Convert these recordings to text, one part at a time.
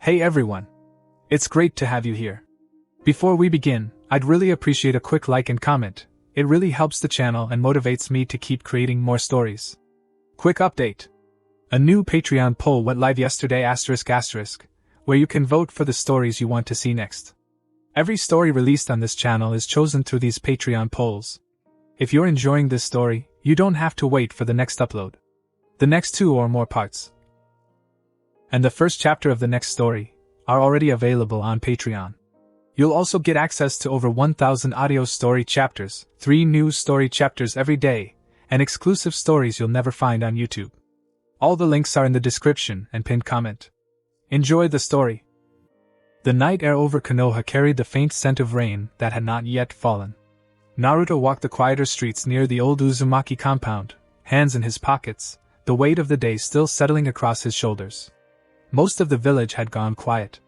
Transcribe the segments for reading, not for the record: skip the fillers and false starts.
Hey everyone! It's great to have you here. Before we begin, I'd really appreciate a quick like and comment. It really helps the channel and motivates me to keep creating more stories. Quick update. A new Patreon poll went live yesterday ***, where you can vote for the stories you want to see next. Every story released on this channel is chosen through these Patreon polls. If you're enjoying this story, you don't have to wait for the next upload. The next 2 or more parts, and the first chapter of the next story, are already available on Patreon. You'll also get access to over 1,000 audio story chapters, 3 new story chapters every day, and exclusive stories you'll never find on YouTube. All the links are in the description and pinned comment. Enjoy the story. The night air over Konoha carried the faint scent of rain that had not yet fallen. Naruto walked the quieter streets near the old Uzumaki compound, hands in his pockets, the weight of the day still settling across his shoulders. Most of the village had gone quiet.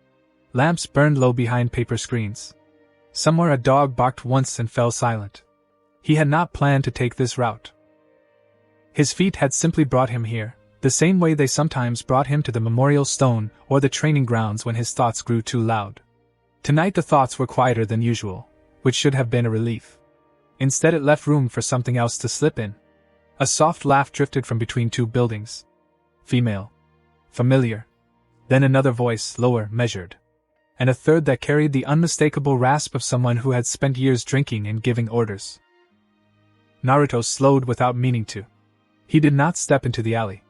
Lamps burned low behind paper screens. Somewhere a dog barked once and fell silent. He had not planned to take this route. His feet had simply brought him here, the same way they sometimes brought him to the memorial stone or the training grounds when his thoughts grew too loud. Tonight the thoughts were quieter than usual, which should have been a relief. Instead it left room for something else to slip in. A soft laugh drifted from between 2 buildings. Female. Familiar. Then another voice, lower, measured. And a third that carried the unmistakable rasp of someone who had spent years drinking and giving orders. Naruto slowed without meaning to. He did not step into the alley.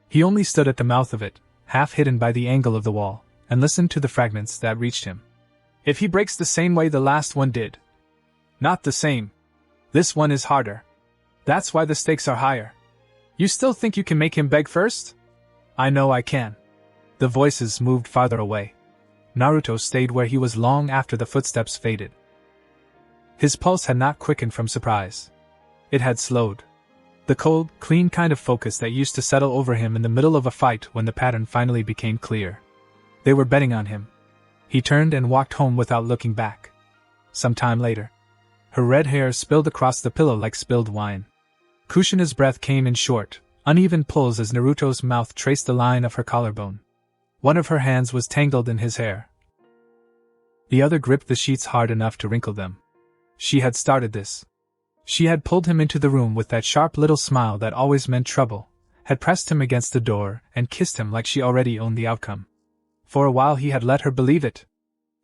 He only stood at the mouth of it, half hidden by the angle of the wall, and listened to the fragments that reached him. If he breaks the same way the last one did. Not the same. This one is harder. That's why the stakes are higher. You still think you can make him beg first? I know I can. The voices moved farther away. Naruto stayed where he was long after the footsteps faded. His pulse had not quickened from surprise. It had slowed. The cold, clean kind of focus that used to settle over him in the middle of a fight when the pattern finally became clear. They were betting on him. He turned and walked home without looking back. Some time later, her red hair spilled across the pillow like spilled wine. Kushina's breath came in short, uneven pulls as Naruto's mouth traced the line of her collarbone. One of her hands was tangled in his hair. The other gripped the sheets hard enough to wrinkle them. She had started this. She had pulled him into the room with that sharp little smile that always meant trouble, had pressed him against the door and kissed him like she already owned the outcome. For a while he had let her believe it.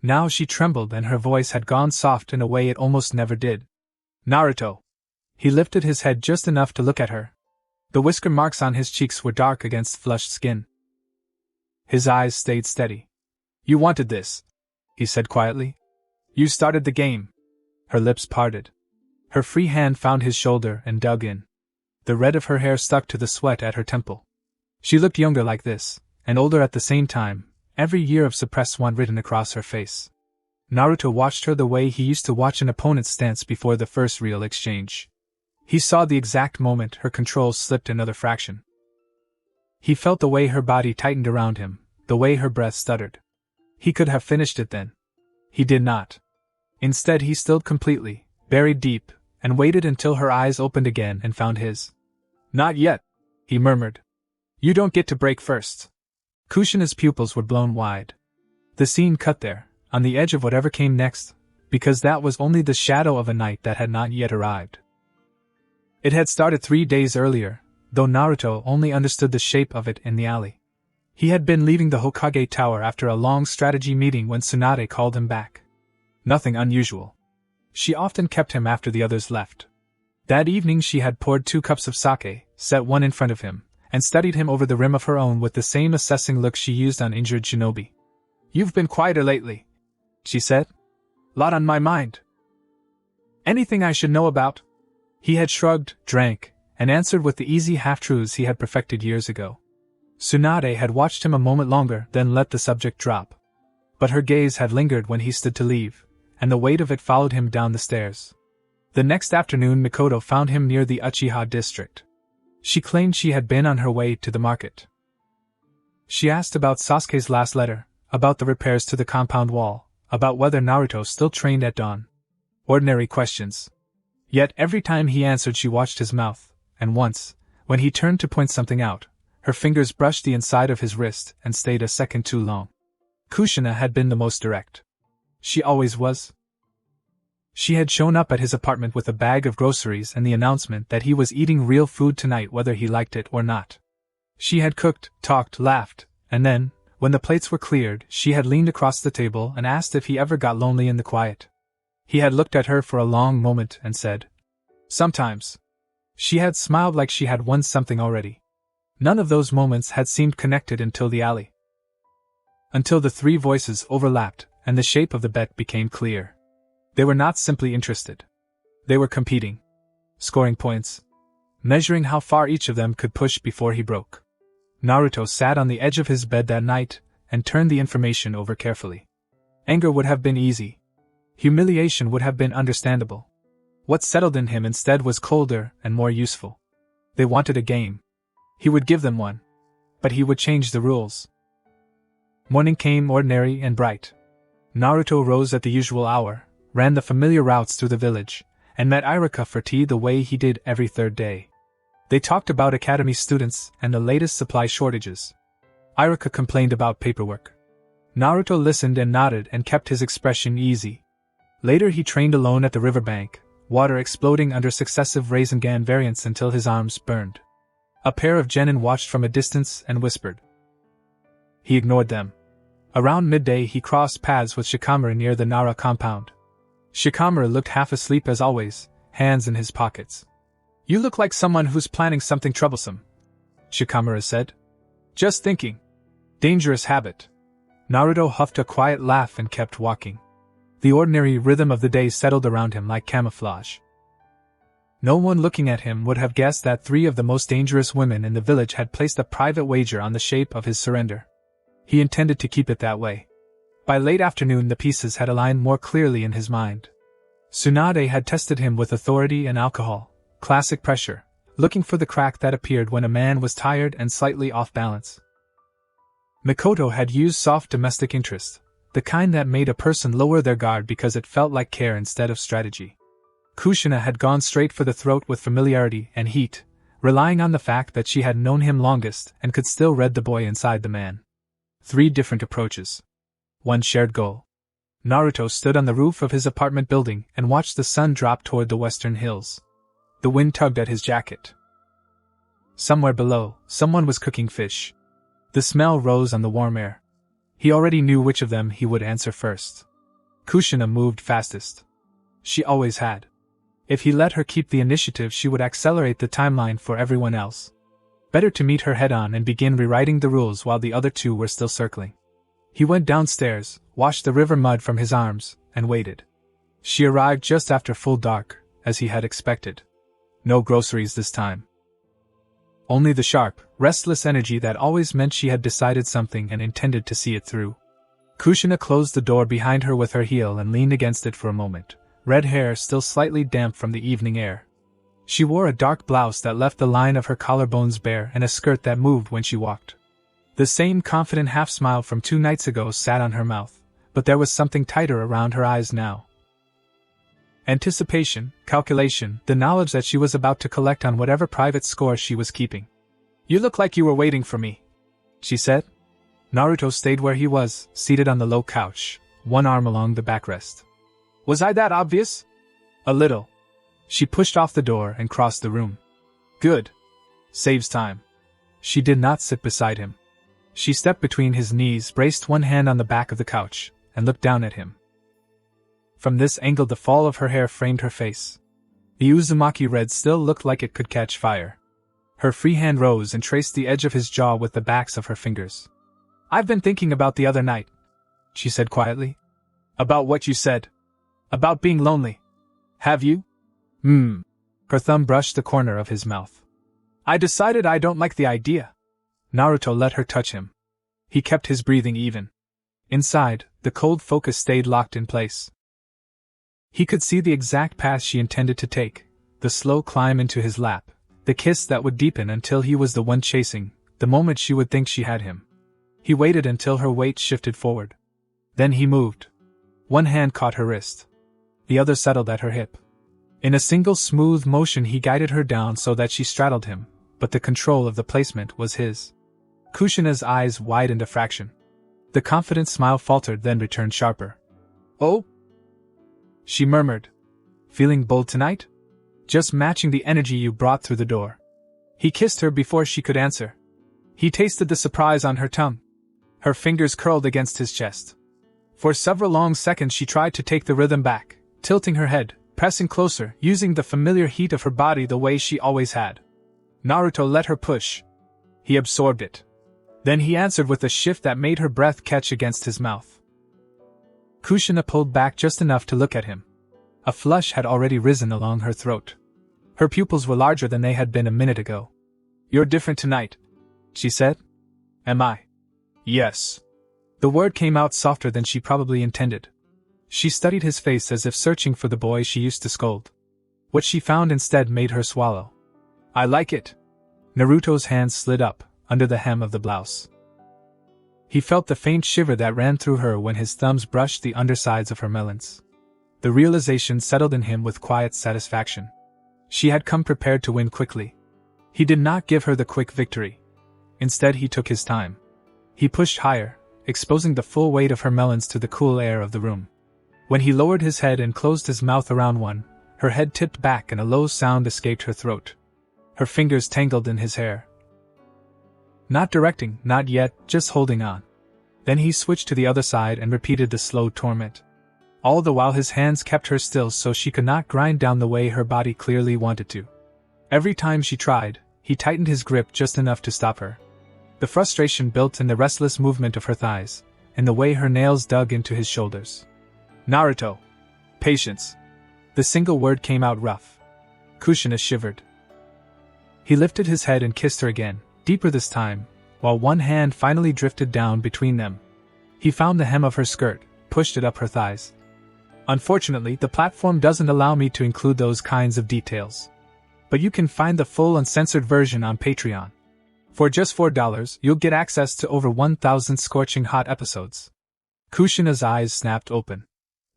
Now she trembled and her voice had gone soft in a way it almost never did. Naruto. He lifted his head just enough to look at her. The whisker marks on his cheeks were dark against flushed skin. His eyes stayed steady. You wanted this, he said quietly. You started the game. Her lips parted. Her free hand found his shoulder and dug in. The red of her hair stuck to the sweat at her temple. She looked younger like this, and older at the same time, every year of suppressed one written across her face. Naruto watched her the way he used to watch an opponent's stance before the first real exchange. He saw the exact moment her control slipped another fraction. He felt the way her body tightened around him, the way her breath stuttered. He could have finished it then. He did not. Instead he stilled completely, buried deep, and waited until her eyes opened again and found his. Not yet, he murmured. You don't get to break first. Kushina's pupils were blown wide. The scene cut there, on the edge of whatever came next, because that was only the shadow of a night that had not yet arrived. It had started 3 days earlier, though Naruto only understood the shape of it in the alley. He had been leaving the Hokage Tower after a long strategy meeting when Tsunade called him back. Nothing unusual. She often kept him after the others left. That evening she had poured 2 cups of sake, set one in front of him, and studied him over the rim of her own with the same assessing look she used on injured shinobi. You've been quieter lately, she said. Lot on my mind. Anything I should know about? He had shrugged, drank, and answered with the easy half-truths he had perfected years ago. Tsunade had watched him a moment longer, then let the subject drop. But her gaze had lingered when he stood to leave, and the weight of it followed him down the stairs. The next afternoon Mikoto found him near the Uchiha district. She claimed she had been on her way to the market. She asked about Sasuke's last letter, about the repairs to the compound wall, about whether Naruto still trained at dawn. Ordinary questions. Yet every time he answered she watched his mouth, and once, when he turned to point something out, her fingers brushed the inside of his wrist and stayed a second too long. Kushina had been the most direct. She always was. She had shown up at his apartment with a bag of groceries and the announcement that he was eating real food tonight whether he liked it or not. She had cooked, talked, laughed, and then, when the plates were cleared, she had leaned across the table and asked if he ever got lonely in the quiet. He had looked at her for a long moment and said, "Sometimes." She had smiled like she had won something already. None of those moments had seemed connected until the alley. Until the three voices overlapped and the shape of the bet became clear. They were not simply interested. They were competing. Scoring points. Measuring how far each of them could push before he broke. Naruto sat on the edge of his bed that night and turned the information over carefully. Anger would have been easy. Humiliation would have been understandable. What settled in him instead was colder and more useful. They wanted a game. He would give them one. But he would change the rules. Morning came ordinary and bright. Naruto rose at the usual hour, ran the familiar routes through the village, and met Iruka for tea the way he did every third day. They talked about academy students and the latest supply shortages. Iruka complained about paperwork. Naruto listened and nodded and kept his expression easy. Later he trained alone at the riverbank, water exploding under successive Rasengan variants until his arms burned. A pair of genin watched from a distance and whispered. He ignored them. Around midday he crossed paths with Shikamaru near the Nara compound. Shikamaru looked half asleep as always, hands in his pockets. "You look like someone who's planning something troublesome," Shikamaru said. "Just thinking. Dangerous habit." Naruto huffed a quiet laugh and kept walking. The ordinary rhythm of the day settled around him like camouflage. No one looking at him would have guessed that three of the most dangerous women in the village had placed a private wager on the shape of his surrender. He intended to keep it that way. By late afternoon the pieces had aligned more clearly in his mind. Tsunade had tested him with authority and alcohol, classic pressure, looking for the crack that appeared when a man was tired and slightly off balance. Mikoto had used soft domestic interest, the kind that made a person lower their guard because it felt like care instead of strategy. Kushina had gone straight for the throat with familiarity and heat, relying on the fact that she had known him longest and could still read the boy inside the man. Three different approaches. One shared goal. Naruto stood on the roof of his apartment building and watched the sun drop toward the western hills. The wind tugged at his jacket. Somewhere below, someone was cooking fish. The smell rose on the warm air. He already knew which of them he would answer first. Kushina moved fastest. She always had. If he let her keep the initiative, she would accelerate the timeline for everyone else. Better to meet her head-on and begin rewriting the rules while the other two were still circling. He went downstairs, washed the river mud from his arms, and waited. She arrived just after full dark, as he had expected. No groceries this time. Only the sharp, restless energy that always meant she had decided something and intended to see it through. Kushina closed the door behind her with her heel and leaned against it for a moment, red hair still slightly damp from the evening air. She wore a dark blouse that left the line of her collarbones bare and a skirt that moved when she walked. The same confident half-smile from 2 nights ago sat on her mouth, but there was something tighter around her eyes now. Anticipation, calculation, the knowledge that she was about to collect on whatever private score she was keeping. "You look like you were waiting for me," she said. Naruto stayed where he was, seated on the low couch, one arm along the backrest. "Was I that obvious?" "A little." She pushed off the door and crossed the room. "Good. Saves time." She did not sit beside him. She stepped between his knees, braced one hand on the back of the couch, and looked down at him. From this angle the fall of her hair framed her face. The Uzumaki red still looked like it could catch fire. Her free hand rose and traced the edge of his jaw with the backs of her fingers. "I've been thinking about the other night," she said quietly. "About what you said. About being lonely. Have you?" Her thumb brushed the corner of his mouth. "I decided I don't like the idea." Naruto let her touch him. He kept his breathing even. Inside, the cold focus stayed locked in place. He could see the exact path she intended to take, the slow climb into his lap, the kiss that would deepen until he was the one chasing, the moment she would think she had him. He waited until her weight shifted forward. Then he moved. One hand caught her wrist. The other settled at her hip. In a single smooth motion he guided her down so that she straddled him, but the control of the placement was his. Kushina's eyes widened a fraction. The confident smile faltered, then returned sharper. "Oh?" she murmured. "Feeling bold tonight? Just matching the energy you brought through the door." He kissed her before she could answer. He tasted the surprise on her tongue. Her fingers curled against his chest. For several long seconds she tried to take the rhythm back, tilting her head, pressing closer, using the familiar heat of her body the way she always had. Naruto let her push. He absorbed it. Then he answered with a shift that made her breath catch against his mouth. Kushina pulled back just enough to look at him. A flush had already risen along her throat. Her pupils were larger than they had been a minute ago. "You're different tonight," she said. "Am I?" "Yes." The word came out softer than she probably intended. She studied his face as if searching for the boy she used to scold. What she found instead made her swallow. "I like it." Naruto's hand slid up, under the hem of the blouse. He felt the faint shiver that ran through her when his thumbs brushed the undersides of her melons. The realization settled in him with quiet satisfaction. She had come prepared to win quickly. He did not give her the quick victory. Instead, he took his time. He pushed higher, exposing the full weight of her melons to the cool air of the room. When he lowered his head and closed his mouth around one, her head tipped back and a low sound escaped her throat. Her fingers tangled in his hair. Not directing, not yet, just holding on. Then he switched to the other side and repeated the slow torment. All the while his hands kept her still so she could not grind down the way her body clearly wanted to. Every time she tried, he tightened his grip just enough to stop her. The frustration built in the restless movement of her thighs, and the way her nails dug into his shoulders. "Naruto. Patience." The single word came out rough. Kushina shivered. He lifted his head and kissed her again, deeper this time, while one hand finally drifted down between them. He found the hem of her skirt, pushed it up her thighs. "Unfortunately, the platform doesn't allow me to include those kinds of details. But you can find the full uncensored version on Patreon. For just $4, you'll get access to over 1,000 scorching hot episodes." Kushina's eyes snapped open.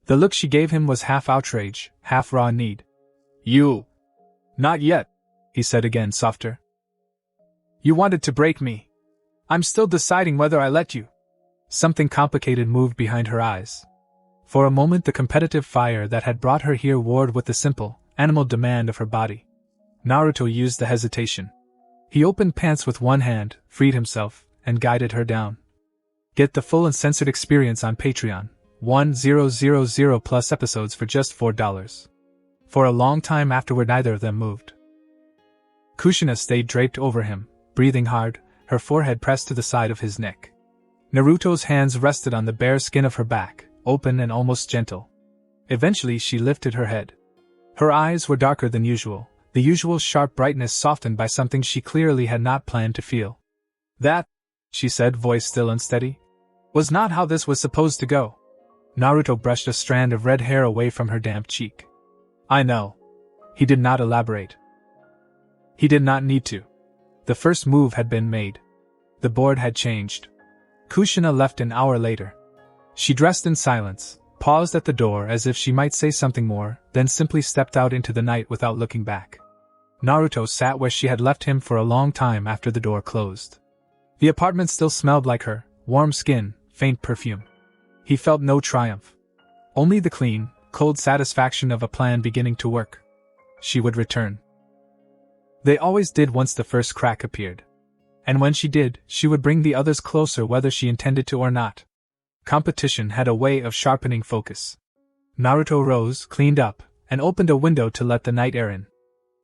The look she gave him was half outrage, half raw need. "You." "Not yet," he said again, softer. "You wanted to break me. I'm still deciding whether I let you." Something complicated moved behind her eyes. For a moment the competitive fire that had brought her here warred with the simple, animal demand of her body. Naruto used the hesitation. He opened pants with one hand, freed himself, and guided her down. Get the full uncensored experience on Patreon, 1000 plus episodes for just $4. For a long time afterward neither of them moved. Kushina stayed draped over him, breathing hard, her forehead pressed to the side of his neck. Naruto's hands rested on the bare skin of her back, open and almost gentle. Eventually she lifted her head. Her eyes were darker than usual, the usual sharp brightness softened by something she clearly had not planned to feel. "That," she said, voice still unsteady, "was not how this was supposed to go." Naruto brushed a strand of red hair away from her damp cheek. "I know." He did not elaborate. He did not need to. The first move had been made. The board had changed. Kushina left an hour later. She dressed in silence, paused at the door as if she might say something more, then simply stepped out into the night without looking back. Naruto sat where she had left him for a long time after the door closed. The apartment still smelled like her, warm skin, faint perfume. He felt no triumph. Only the clean, cold satisfaction of a plan beginning to work. She would return. They always did once the first crack appeared. And when she did, she would bring the others closer whether she intended to or not. Competition had a way of sharpening focus. Naruto rose, cleaned up, and opened a window to let the night air in.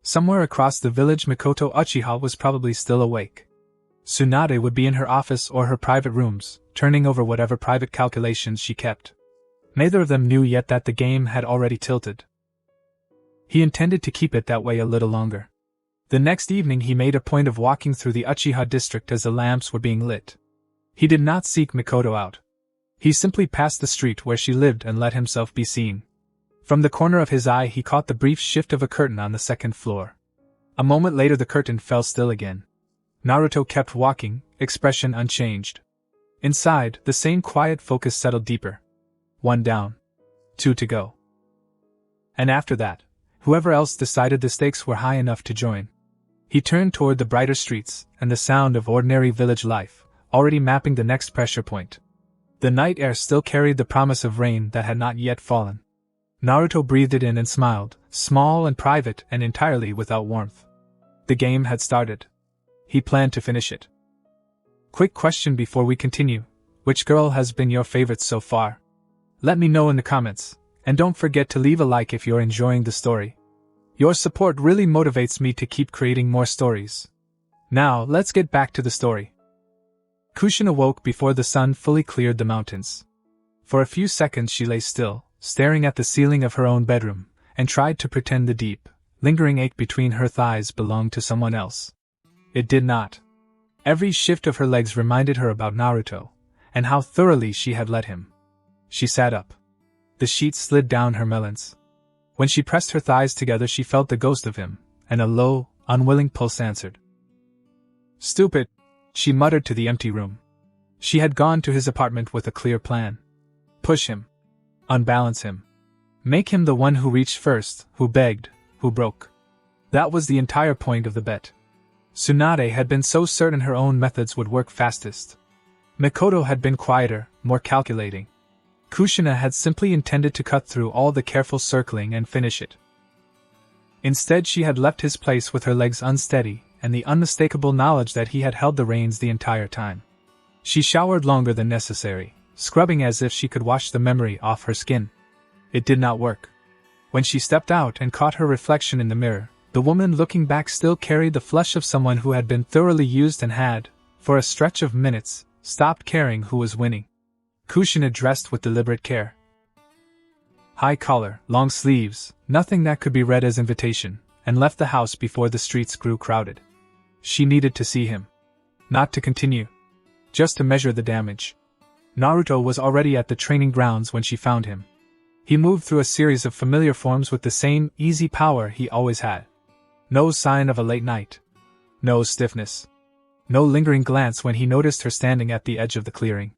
Somewhere across the village Mikoto Uchiha was probably still awake. Tsunade would be in her office or her private rooms, turning over whatever private calculations she kept. Neither of them knew yet that the game had already tilted. He intended to keep it that way a little longer. The next evening he made a point of walking through the Uchiha district as the lamps were being lit. He did not seek Mikoto out. He simply passed the street where she lived and let himself be seen. From the corner of his eye he caught the brief shift of a curtain on the second floor. A moment later the curtain fell still again. Naruto kept walking, expression unchanged. Inside, the same quiet focus settled deeper. 1 down. 2 to go. And after that, whoever else decided the stakes were high enough to join. He turned toward the brighter streets and the sound of ordinary village life, already mapping the next pressure point. The night air still carried the promise of rain that had not yet fallen. Naruto breathed it in and smiled, small and private and entirely without warmth. The game had started. He planned to finish it. Quick question before we continue. Which girl has been your favorite so far? Let me know in the comments, and don't forget to leave a like if you're enjoying the story. Your support really motivates me to keep creating more stories. Now, let's get back to the story. Kushina woke before the sun fully cleared the mountains. For a few seconds she lay still, staring at the ceiling of her own bedroom, and tried to pretend the deep, lingering ache between her thighs belonged to someone else. It did not. Every shift of her legs reminded her about Naruto, and how thoroughly she had let him. She sat up. The sheets slid down her melons. When she pressed her thighs together she felt the ghost of him, and a low, unwilling pulse answered. Stupid, she muttered to the empty room. She had gone to his apartment with a clear plan. Push him. Unbalance him. Make him the one who reached first, who begged, who broke. That was the entire point of the bet. Tsunade had been so certain her own methods would work fastest. Mikoto had been quieter, more calculating. Kushina had simply intended to cut through all the careful circling and finish it. Instead she had left his place with her legs unsteady, and the unmistakable knowledge that he had held the reins the entire time. She showered longer than necessary, scrubbing as if she could wash the memory off her skin. It did not work. When she stepped out and caught her reflection in the mirror, the woman looking back still carried the flush of someone who had been thoroughly used and had, for a stretch of minutes, stopped caring who was winning. Kushina dressed with deliberate care. High collar, long sleeves, nothing that could be read as invitation, and left the house before the streets grew crowded. She needed to see him. Not to continue. Just to measure the damage. Naruto was already at the training grounds when she found him. He moved through a series of familiar forms with the same easy power he always had. No sign of a late night. No stiffness. No lingering glance when he noticed her standing at the edge of the clearing.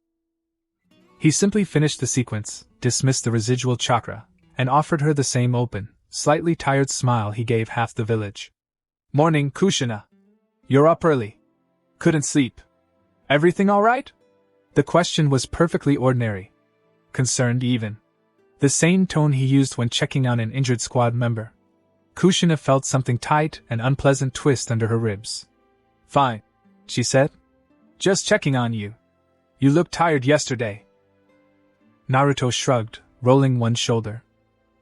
He simply finished the sequence, dismissed the residual chakra, and offered her the same open, slightly tired smile he gave half the village. Morning, Kushina. You're up early. Couldn't sleep. Everything all right? The question was perfectly ordinary. Concerned even. The same tone he used when checking on an injured squad member. Kushina felt something tight and unpleasant twist under her ribs. Fine, she said. Just checking on you. You looked tired yesterday. Naruto shrugged, rolling one shoulder.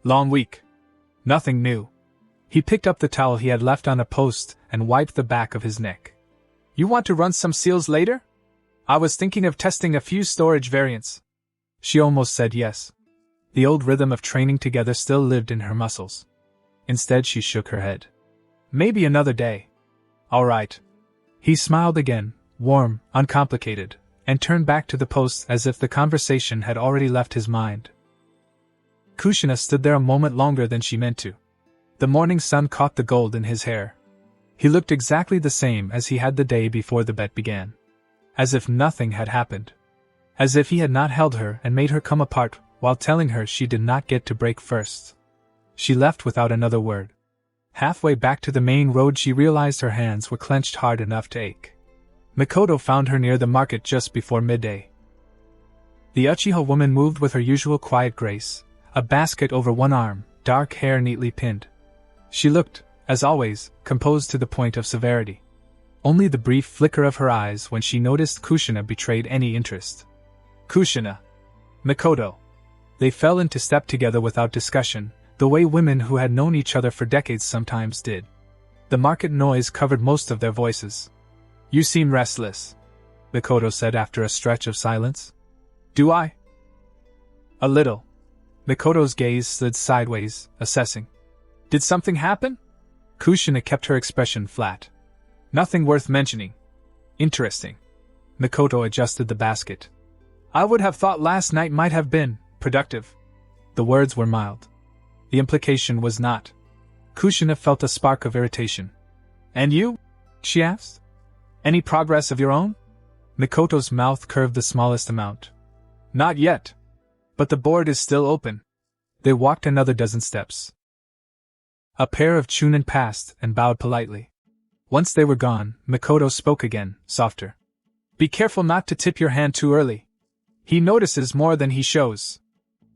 Long week. Nothing new. He picked up the towel he had left on a post and wiped the back of his neck. You want to run some seals later? I was thinking of testing a few storage variants. She almost said yes. The old rhythm of training together still lived in her muscles. Instead she shook her head. Maybe another day. All right. He smiled again, warm, uncomplicated, and turned back to the post as if the conversation had already left his mind. Kushina stood there a moment longer than she meant to. The morning sun caught the gold in his hair. He looked exactly the same as he had the day before the bet began. As if nothing had happened. As if he had not held her and made her come apart while telling her she did not get to break first. She left without another word. Halfway back to the main road she realized her hands were clenched hard enough to ache. Mikoto found her near the market just before midday. The Uchiha woman moved with her usual quiet grace, a basket over one arm, dark hair neatly pinned. She looked, as always, composed to the point of severity. Only the brief flicker of her eyes when she noticed Kushina betrayed any interest. Kushina. Mikoto. They fell into step together without discussion, the way women who had known each other for decades sometimes did. The market noise covered most of their voices. You seem restless, Mikoto said after a stretch of silence. Do I? A little. Mikoto's gaze slid sideways, assessing. Did something happen? Kushina kept her expression flat. Nothing worth mentioning. Interesting. Mikoto adjusted the basket. I would have thought last night might have been productive. The words were mild. The implication was not. Kushina felt a spark of irritation. And you? She asked. Any progress of your own? Mikoto's mouth curved the smallest amount. Not yet. But the board is still open. They walked another dozen steps. A pair of chunin passed and bowed politely. Once they were gone, Mikoto spoke again, softer. Be careful not to tip your hand too early. He notices more than he shows.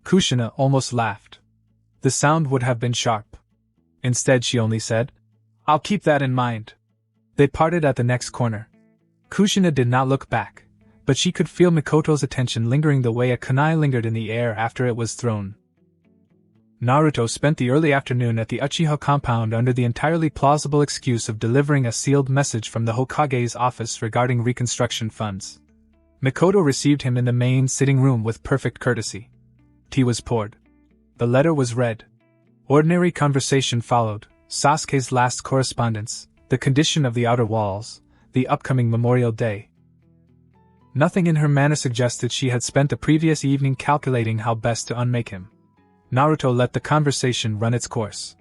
Kushina almost laughed. The sound would have been sharp. Instead she only said, "I'll keep that in mind." They parted at the next corner. Kushina did not look back, but she could feel Mikoto's attention lingering the way a kunai lingered in the air after it was thrown. Naruto spent the early afternoon at the Uchiha compound under the entirely plausible excuse of delivering a sealed message from the Hokage's office regarding reconstruction funds. Mikoto received him in the main sitting room with perfect courtesy. Tea was poured. The letter was read. Ordinary conversation followed, Sasuke's last correspondence, the condition of the outer walls, the upcoming Memorial Day. Nothing in her manner suggested she had spent the previous evening calculating how best to unmake him. Naruto let the conversation run its course.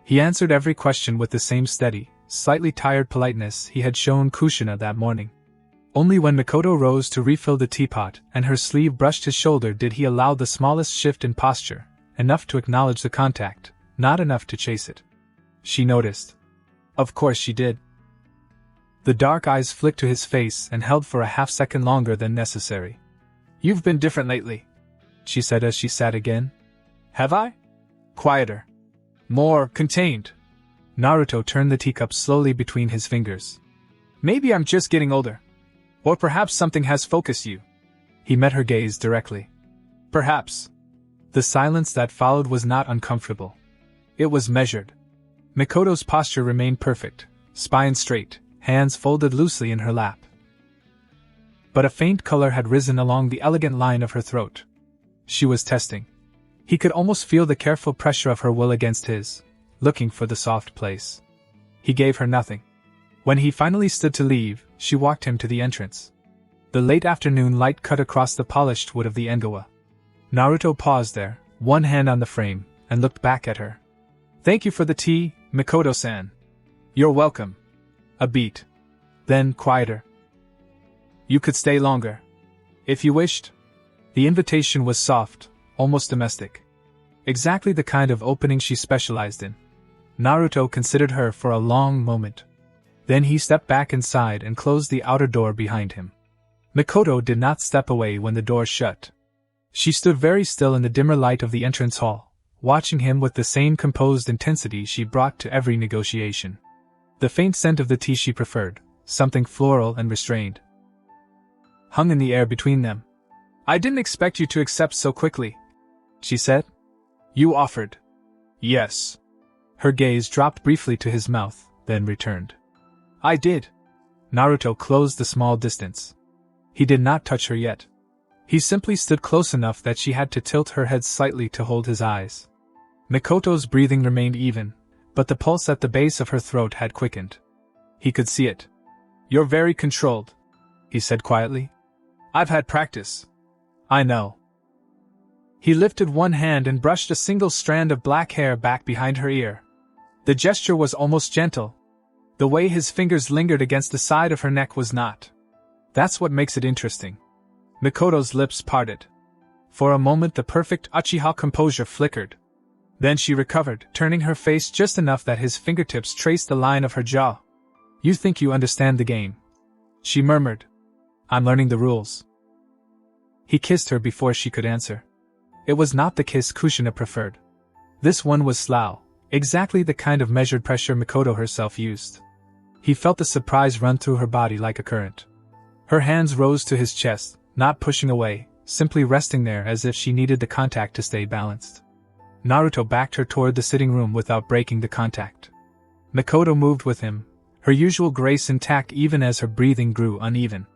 He answered every question with the same steady, slightly tired politeness he had shown Kushina that morning. Only when Mikoto rose to refill the teapot and her sleeve brushed his shoulder did he allow the smallest shift in posture, enough to acknowledge the contact, not enough to chase it. She noticed. Of course she did. The dark eyes flicked to his face and held for a half-second longer than necessary. "You've been different lately," she said as she sat again. "Have I?" "Quieter. More contained." Naruto turned the teacup slowly between his fingers. "Maybe I'm just getting older. Or perhaps something has focused you." He met her gaze directly. "Perhaps." The silence that followed was not uncomfortable. It was measured. Mikoto's posture remained perfect, spine straight, hands folded loosely in her lap. But a faint color had risen along the elegant line of her throat. She was testing. He could almost feel the careful pressure of her will against his, looking for the soft place. He gave her nothing. When he finally stood to leave, she walked him to the entrance. The late afternoon light cut across the polished wood of the Engawa. Naruto paused there, one hand on the frame, and looked back at her. "Thank you for the tea, Mikoto-san." "You're welcome." A beat. Then quieter. "You could stay longer. If you wished." The invitation was soft, almost domestic. Exactly the kind of opening she specialized in. Naruto considered her for a long moment. Then he stepped back inside and closed the outer door behind him. Mikoto did not step away when the door shut. She stood very still in the dimmer light of the entrance hall, watching him with the same composed intensity she brought to every negotiation. The faint scent of the tea she preferred, something floral and restrained, hung in the air between them. "I didn't expect you to accept so quickly," she said. "You offered." "Yes." Her gaze dropped briefly to his mouth, then returned. "I did." Naruto closed the small distance. He did not touch her yet. He simply stood close enough that she had to tilt her head slightly to hold his eyes. Mikoto's breathing remained even, but the pulse at the base of her throat had quickened. He could see it. "You're very controlled," he said quietly. "I've had practice." "I know." He lifted one hand and brushed a single strand of black hair back behind her ear. The gesture was almost gentle. The way his fingers lingered against the side of her neck was not. That's what makes it interesting. Mikoto's lips parted. For a moment the perfect Uchiha composure flickered. Then she recovered, turning her face just enough that his fingertips traced the line of her jaw. "You think you understand the game," she murmured. "I'm learning the rules." He kissed her before she could answer. It was not the kiss Kushina preferred. This one was slow, exactly the kind of measured pressure Mikoto herself used. He felt the surprise run through her body like a current. Her hands rose to his chest, not pushing away, simply resting there as if she needed the contact to stay balanced. Naruto backed her toward the sitting room without breaking the contact. Mikoto moved with him, her usual grace intact even as her breathing grew uneven.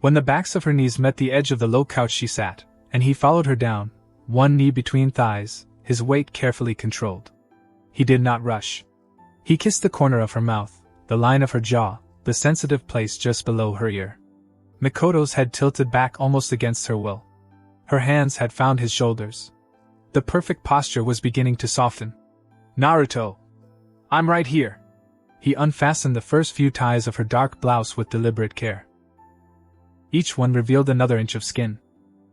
When the backs of her knees met the edge of the low couch she sat, and he followed her down, one knee between thighs, his weight carefully controlled. He did not rush. He kissed the corner of her mouth, the line of her jaw, the sensitive place just below her ear. Mikoto's head tilted back almost against her will. Her hands had found his shoulders. The perfect posture was beginning to soften. "Naruto! I'm right here." He unfastened the first few ties of her dark blouse with deliberate care. Each one revealed another inch of skin.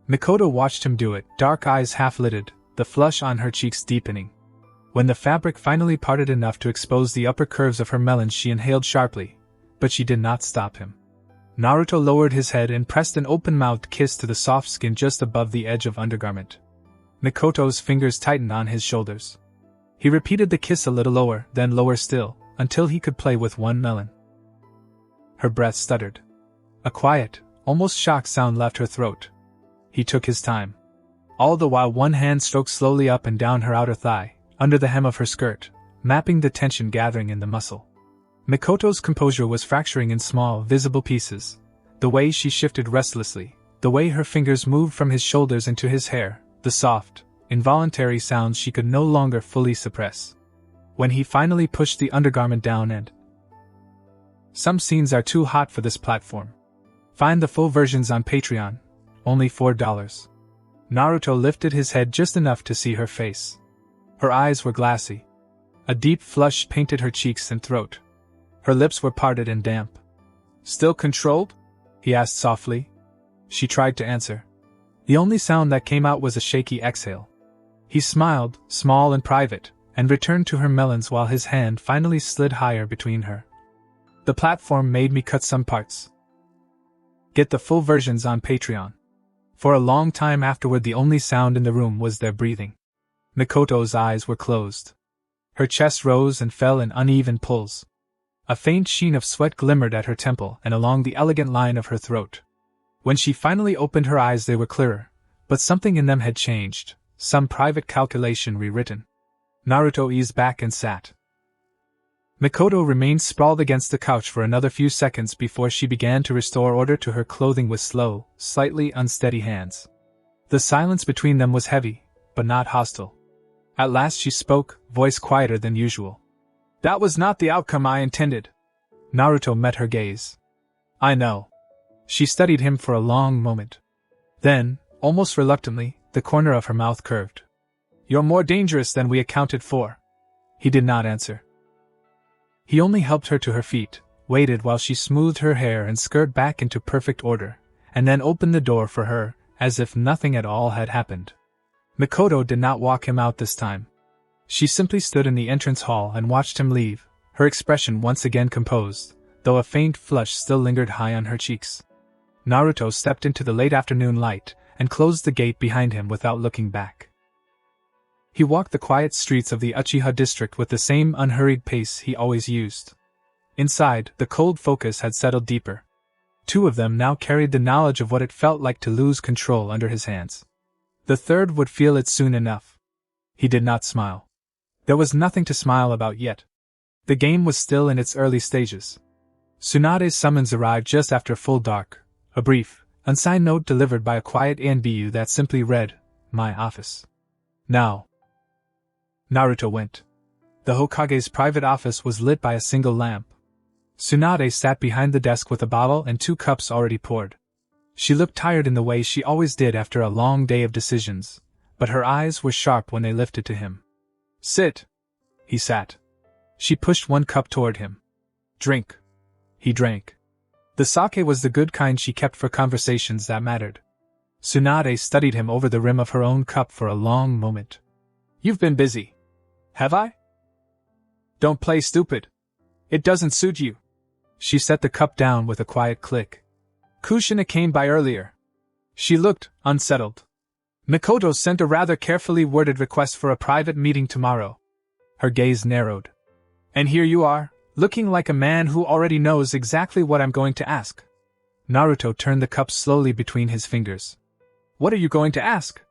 Mikoto watched him do it, dark eyes half-lidded, the flush on her cheeks deepening. When the fabric finally parted enough to expose the upper curves of her melon, she inhaled sharply, but she did not stop him. Naruto lowered his head and pressed an open-mouthed kiss to the soft skin just above the edge of undergarment. Mikoto's fingers tightened on his shoulders. He repeated the kiss a little lower, then lower still, until he could play with one melon. Her breath stuttered. A quiet, almost shocked sound left her throat. He took his time. All the while one hand stroked slowly up and down her outer thigh, under the hem of her skirt, mapping the tension gathering in the muscle. Mikoto's composure was fracturing in small, visible pieces. The way she shifted restlessly, the way her fingers moved from his shoulders into his hair, the soft, involuntary sounds she could no longer fully suppress. When he finally pushed the undergarment down and... Some scenes are too hot for this platform. Find the full versions on Patreon, only $4. Naruto lifted his head just enough to see her face. Her eyes were glassy. A deep flush painted her cheeks and throat. Her lips were parted and damp. Still controlled? He asked softly. She tried to answer. The only sound that came out was a shaky exhale. He smiled, small and private, and returned to her melons while his hand finally slid higher between her. The platform made me cut some parts. Get the full versions on Patreon. For a long time afterward the only sound in the room was their breathing. Mikoto's eyes were closed. Her chest rose and fell in uneven pulls. A faint sheen of sweat glimmered at her temple and along the elegant line of her throat. When she finally opened her eyes they were clearer, but something in them had changed, some private calculation rewritten. Naruto eased back and sat. Mikoto remained sprawled against the couch for another few seconds before she began to restore order to her clothing with slow, slightly unsteady hands. The silence between them was heavy, but not hostile. At last she spoke, voice quieter than usual. That was not the outcome I intended. Naruto met her gaze. I know. She studied him for a long moment. Then, almost reluctantly, the corner of her mouth curved. You're more dangerous than we accounted for. He did not answer. He only helped her to her feet, waited while she smoothed her hair and skirt back into perfect order, and then opened the door for her, as if nothing at all had happened. Mikoto did not walk him out this time. She simply stood in the entrance hall and watched him leave, her expression once again composed, though a faint flush still lingered high on her cheeks. Naruto stepped into the late afternoon light and closed the gate behind him without looking back. He walked the quiet streets of the Uchiha district with the same unhurried pace he always used. Inside, the cold focus had settled deeper. Two of them now carried the knowledge of what it felt like to lose control under his hands. The third would feel it soon enough. He did not smile. There was nothing to smile about yet. The game was still in its early stages. Tsunade's summons arrived just after full dark, a brief, unsigned note delivered by a quiet ANBU that simply read, "My office." Now. Naruto went. The Hokage's private office was lit by a single lamp. Tsunade sat behind the desk with a bottle and 2 cups already poured. She looked tired in the way she always did after a long day of decisions, but her eyes were sharp when they lifted to him. Sit. He sat. She pushed 1 cup toward him. Drink. He drank. The sake was the good kind she kept for conversations that mattered. Tsunade studied him over the rim of her own cup for a long moment. You've been busy. Have I? Don't play stupid. It doesn't suit you. She set the cup down with a quiet click. Kushina came by earlier. She looked unsettled. Mikoto sent a rather carefully worded request for a private meeting tomorrow. Her gaze narrowed. And here you are, looking like a man who already knows exactly what I'm going to ask. Naruto turned the cup slowly between his fingers. What are you going to ask?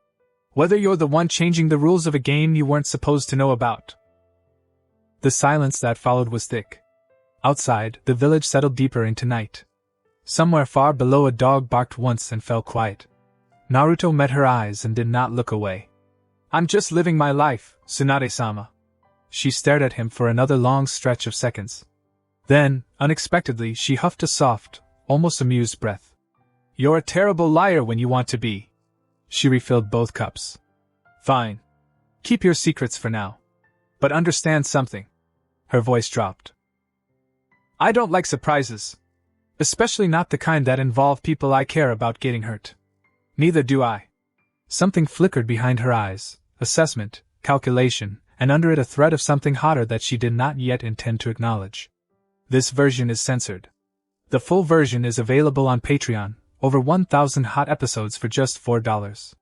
Whether you're the one changing the rules of a game you weren't supposed to know about. The silence that followed was thick. Outside, the village settled deeper into night. Somewhere far below a dog barked once and fell quiet. Naruto met her eyes and did not look away. I'm just living my life, Tsunade-sama. She stared at him for another long stretch of seconds. Then, unexpectedly, she huffed a soft, almost amused breath. You're a terrible liar when you want to be. She refilled both cups. Fine. Keep your secrets for now. But understand something. Her voice dropped. I don't like surprises. Especially not the kind that involve people I care about getting hurt. Neither do I. Something flickered behind her eyes, assessment, calculation, and under it a thread of something hotter that she did not yet intend to acknowledge. This version is censored. The full version is available on Patreon, over 1,000 hot episodes for just $4.